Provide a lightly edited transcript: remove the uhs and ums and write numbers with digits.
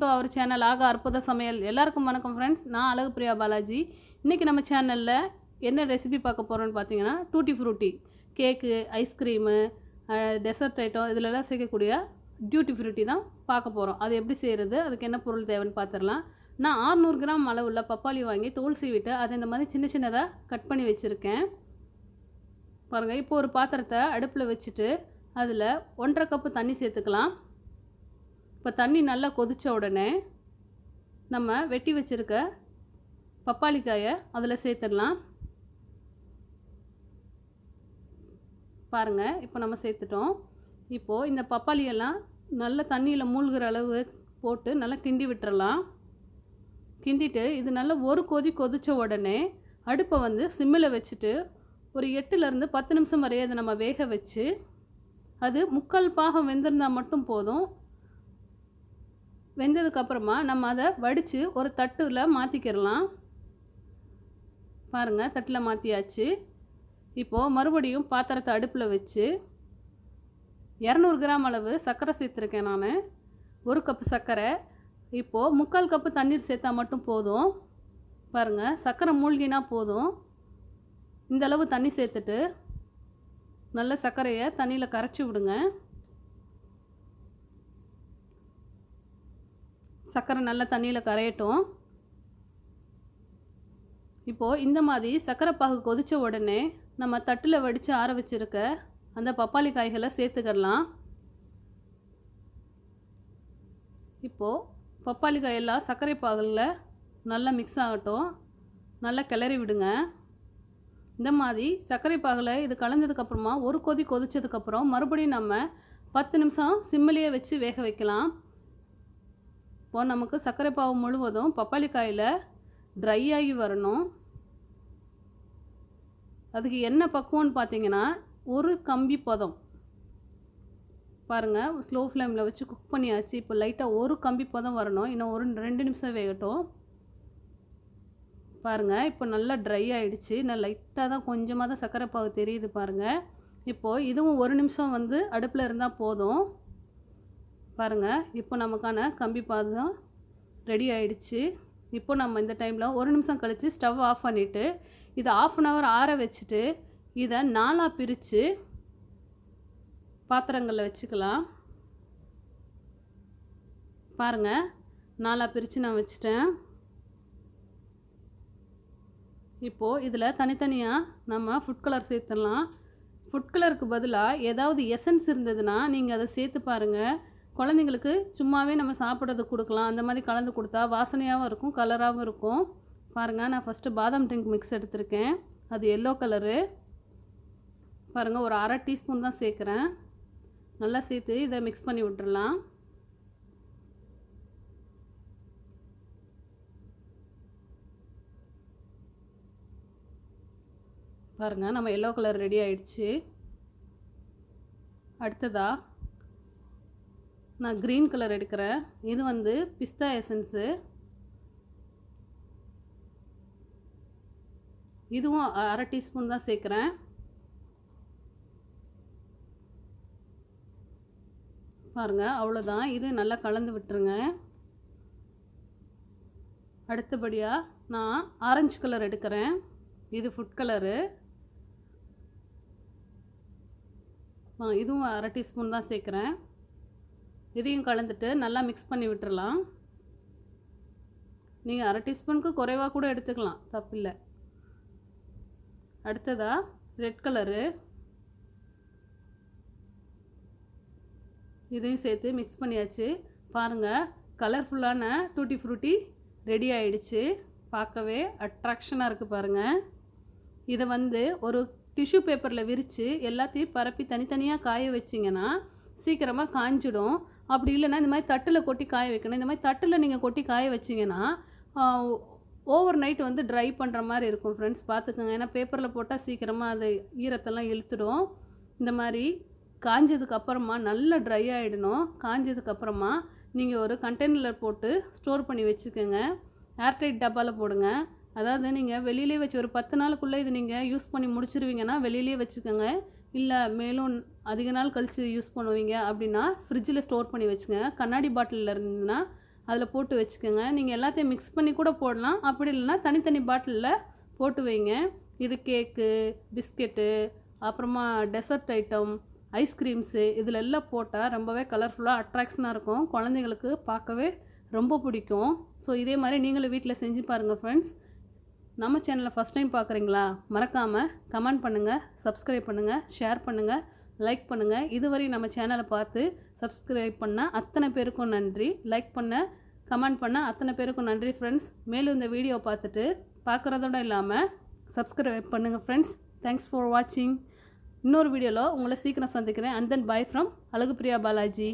To our channel ஆக அற்புத சமையல். எல்லாருக்கும் வணக்கம் ஃப்ரெண்ட்ஸ். நான் அழகு பிரியா பாலாஜி. இன்றைக்கி நம்ம சேனலில் என்ன ரெசிபி பார்க்க போகிறோன்னு பார்த்தீங்கன்னா, tutti frutti cake, ice cream, dessert item இதிலெல்லாம் சேர்க்கக்கூடிய டியூட்டி ஃப்ரூட்டி தான் பார்க்க போகிறோம். அது எப்படி செய்கிறது, அதுக்கு என்ன பொருள் தேவைன்னு பார்த்துடலாம். நான் 600 கிராம் அளவுள்ள பப்பாளி வாங்கி தோல் சீவிட்டு அதை இந்த மாதிரி சின்ன சின்னதாக கட் பண்ணி வச்சுருக்கேன். பாருங்கள், இப்போ ஒரு பாத்திரத்தை அடுப்பில் வச்சுட்டு அதில் 1.5 கப்பு தண்ணி சேர்த்துக்கலாம். இப்போ தண்ணி நல்லா கொதித்த உடனே நம்ம வெட்டி வச்சுருக்க பப்பாளிக்காயை அதில் சேர்த்துடலாம். பாருங்கள், இப்போ நம்ம சேர்த்துட்டோம். இப்போது இந்த பப்பாளியெல்லாம் நல்லா தண்ணியில் மூழ்கிற அளவு போட்டு நல்லா கிண்டி விட்டுறலாம். கிண்டிட்டு இது நல்லா ஒரு கொதித்த உடனே அடுப்பை வந்து சிம்மில் வச்சுட்டு ஒரு 8லேருந்து 10 நிமிஷம் வரைய அதை நம்ம வேக வச்சு அது 3/4 பாகம் வெந்திருந்தால் மட்டும் போதும். வெந்ததுக்கப்புறமா நம்ம அதை வடித்து ஒரு தட்டில் மாற்றிக்கிடலாம். பாருங்கள், தட்டில் மாற்றியாச்சு. இப்போது மறுபடியும் பாத்திரத்தை அடுப்பில் வச்சு 200 கிராம் அளவு சர்க்கரை சேர்த்துருக்கேன் நான். 1 கப்பு சர்க்கரை. இப்போது 3/4 கப்பு தண்ணீர் சேர்த்தா மட்டும் போதும். பாருங்கள், சர்க்கரை மூழ்கினா போதும். இந்த அளவு தண்ணி சேர்த்துட்டு நல்ல சர்க்கரையை தண்ணியில் கரைச்சி விடுங்க. சர்க்கரை நல்லா தண்ணியில் கரையட்டும். இப்போது இந்த மாதிரி சர்க்கரை பாகு கொதித்த உடனே நம்ம தட்டில் வடித்து ஆற வச்சுருக்க அந்த பப்பாளி காய்களை சேர்த்துக்கிடலாம். இப்போது பப்பாளி காயெல்லாம் சர்க்கரை பாகில் நல்லா மிக்ஸ் ஆகட்டும். நல்லா கிளறி விடுங்க. இந்த மாதிரி சர்க்கரை பாகில் இது கலந்ததுக்கப்புறமா ஒரு கொதித்ததுக்கப்புறம் மறுபடியும் நம்ம 10 நிமிஷம் சிம்மிலேயே வச்சு வேக வைக்கலாம். இப்போது நமக்கு சர்க்கரை பாகு முழுவதும் பப்பாளி காயில் ட்ரை ஆகி வரணும். அதுக்கு என்ன பக்குவம்னு பார்த்தீங்கன்னா, ஒரு கம்பி பதம். பாருங்கள், ஸ்லோ ஃப்ளேமில் வச்சு குக் பண்ணியாச்சு. இப்போ லைட்டாக ஒரு கம்பி பதம் வரணும். இன்னும் ஒரு 2 நிமிஷம் வேகட்டும். பாருங்கள், இப்போ நல்லா ட்ரை ஆகிடுச்சு. நான் லைட்டாக தான் கொஞ்சமாக தான் சர்க்கரை பாகு தெரியுது பாருங்கள். இப்போது இதுவும் 1 நிமிஷம் வந்து அடுப்பில் இருந்தால் போதும். பாருங்கள், இப்போ நமக்கான கம்பி பாதம் ரெடி ஆகிடுச்சு. இப்போ நம்ம இந்த டைமில் 1 நிமிஷம் கழித்து ஸ்டவ் ஆஃப் பண்ணிவிட்டு இதை 1/2 hour ஆற வச்சுட்டு இதை 4ஆக பிரித்து பாத்திரங்களில் வச்சுக்கலாம். பாருங்கள், 4ஆக பிரித்து நான் வச்சுட்டேன். இப்போது இதில் தனித்தனியாக நம்ம ஃபுட் கலர் சேர்த்துடலாம். ஃபுட் கலருக்கு பதிலாக ஏதாவது எசன்ஸ் இருந்ததுன்னா நீங்கள் அதை சேர்த்து பாருங்கள். குழந்தைங்களுக்கு சும்மாவே நம்ம சாப்பிட்றது கொடுக்கலாம். அந்த மாதிரி கலந்து கொடுத்தா வாசனையாகவும் இருக்கும், கலராகவும் இருக்கும். பாருங்கள், நான் ஃபஸ்ட்டு பாதாம் ட்ரிங்க் மிக்ஸ் எடுத்திருக்கேன். அது எல்லோ கலரு. பாருங்கள், ஒரு 1/2 டீஸ்பூன் தான் சேர்க்குறேன். நல்லா சேர்த்து இதை மிக்ஸ் பண்ணி விட்டுடலாம். பாருங்கள், நம்ம எல்லோ கலர் ரெடி ஆயிடுச்சு. அடுத்ததாக நான் க்ரீன் கலர் எடுக்கிறேன். இது வந்து பிஸ்தா எசன்ஸு. இதுவும் 1/2 டீஸ்பூன் தான் சேர்க்குறேன். பாருங்கள், அவ்வளோதான். இது நல்லா கலந்து விட்டுருங்க. அடுத்தபடியாக நான் ஆரஞ்சு கலர் எடுக்கிறேன். இது ஃபுட் கலரு. இதுவும் 1/2 டீஸ்பூன் தான் சேர்க்குறேன். இதையும் கலந்துட்டு நல்லா மிக்ஸ் பண்ணி விட்டுறலாம். நீங்கள் 1/2 டீஸ்பூனுக்கு குறைவாக கூட எடுத்துக்கலாம், தப்பில்லை. அடுத்ததாக ரெட் கலரு. இதையும் சேர்த்து மிக்ஸ் பண்ணியாச்சு. பாருங்கள், கலர்ஃபுல்லான டூட்டி ஃப்ரூட்டி ரெடி ஆகிடுச்சு. பார்க்கவே அட்ராக்ஷனாக இருக்குது பாருங்கள். இதை வந்து ஒரு டிஷ்யூ பேப்பரில் விரித்து எல்லாத்தையும் பரப்பி தனித்தனியாக காய வச்சிங்கன்னா சீக்கிரமாக காஞ்சிடும். அப்படி இல்லைன்னா இந்த மாதிரி தட்டில் கொட்டி காய வைக்கணும். இந்த மாதிரி தட்டில் நீங்கள் கொட்டி காய வச்சிங்கன்னா ஓவர் நைட் வந்து ட்ரை பண்ணுற மாதிரி இருக்கும் ஃப்ரெண்ட்ஸ், பார்த்துக்கோங்க. ஏன்னா பேப்பரில் போட்டால் சீக்கிரமாக அது ஈரத்தெல்லாம் இழுத்துடும். இந்த மாதிரி காஞ்சதுக்கப்புறமா நல்லா ட்ரை ஆகிடணும். காஞ்சதுக்கப்புறமா நீங்கள் ஒரு கண்டெய்னரில் போட்டு ஸ்டோர் பண்ணி வச்சுக்கோங்க. ஏர்டைட் டப்பாவில் போடுங்க. அதாவது நீங்கள் வெளியிலே வச்சு ஒரு 10 நாளுக்குள்ளே இது நீங்கள் யூஸ் பண்ணி முடிச்சிருவீங்கன்னா வெளியிலே வச்சுக்கோங்க. இல்லை மேலும் அதிக நாள் கழித்து யூஸ் பண்ணுவீங்க அப்படின்னா ஃப்ரிட்ஜில் ஸ்டோர் பண்ணி வச்சுங்க. கண்ணாடி பாட்டிலில் இருந்ததுன்னா அதில் போட்டு வச்சுக்கோங்க. நீங்கள் எல்லாத்தையும் மிக்ஸ் பண்ணி கூட போடலாம். அப்படி இல்லைன்னா தனித்தனி பாட்டிலில் போட்டு வைங்க. இது கேக்கு, பிஸ்கெட்டு, அப்புறமா டெசர்ட் ஐட்டம், ஐஸ்கிரீம்ஸு இதில் எல்லாம் போட்டால் ரொம்பவே கலர்ஃபுல்லாக அட்ராக்ஷனாக இருக்கும். குழந்தைங்களுக்கு பார்க்கவே ரொம்ப பிடிக்கும். ஸோ இதே மாதிரி நீங்களும் வீட்டில் செஞ்சு பாருங்கள் ஃப்ரெண்ட்ஸ். நம்ம சேனலை ஃபஸ்ட் டைம் பார்க்குறீங்களா? மறக்காமல் கமெண்ட் பண்ணுங்கள், சப்ஸ்கிரைப் பண்ணுங்கள், ஷேர் பண்ணுங்கள், லைக் பண்ணுங்கள். இதுவரை நம்ம சேனலை பார்த்து சப்ஸ்கிரைப் பண்ண அத்தனை பேருக்கும் நன்றி. லைக் பண்ண, கமெண்ட் பண்ண அத்தனை பேருக்கும் நன்றி ஃப்ரெண்ட்ஸ். மேலும் இந்த வீடியோ பார்த்துட்டு பார்க்குறதோட இல்லாமல் சப்ஸ்கிரைப் பண்ணுங்கள் ஃப்ரெண்ட்ஸ். தேங்க்ஸ் ஃபார் வாட்சிங். இன்னொரு வீடியோவில் உங்களை சீக்கிரம் சந்திக்கிறேன். And then bye from Azhagupriya Balaji.